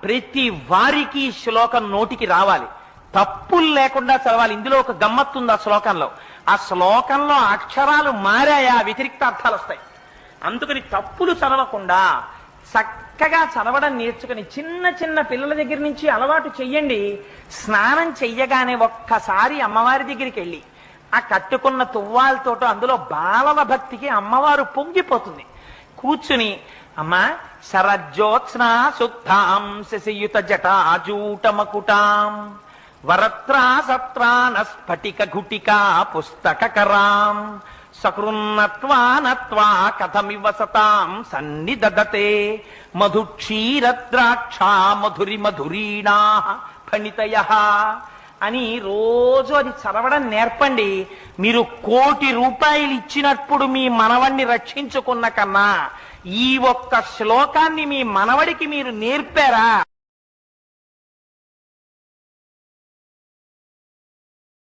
ప్రతి వారికి శ్లోకం నోటికి రావాలి, తప్పులు లేకుండా చదవాలి. ఇందులో ఒక గమ్మత్తు ఉంది ఆ శ్లోకంలో అక్షరాలు మారాయా వ్యతిరిక్త అర్థాలు వస్తాయి. అందుకని తప్పులు చదవకుండా చక్కగా చదవడం నేర్చుకుని చిన్న చిన్న పిల్లల దగ్గర నుంచి అలవాటు చెయ్యండి. స్నానం చెయ్యగానే ఒక్కసారి అమ్మవారి దగ్గరికి వెళ్ళి ఆ కట్టుకున్న తువ్వాలతోటో అందులో బాలల భక్తికి అమ్మవారు పొంగిపోతుంది. కూర్చుని అమ్మా శరజ్యోత్స్నా శుద్ధాం శశియుత జటాజూటమకుటాం వరత్రా సత్రాన స్ఫటిక ఘుటికా పుస్తకరాం సకృన్నత్వా నత్వా కథమివ సతాం సన్నిదదతే మధుక్షీరద్రాక్షా మధురి మధురీణా ఫణితయః అని రోజు అది చదవడం నేర్పండి. మీరు 1,00,00,000 రూపాయలు ఇచ్చినప్పుడు మీ మనవణ్ణి రక్షించుకున్న కన్నా ఈ ఒక్క శ్లోకాన్ని మీ మనవడికి మీరు నేర్పారా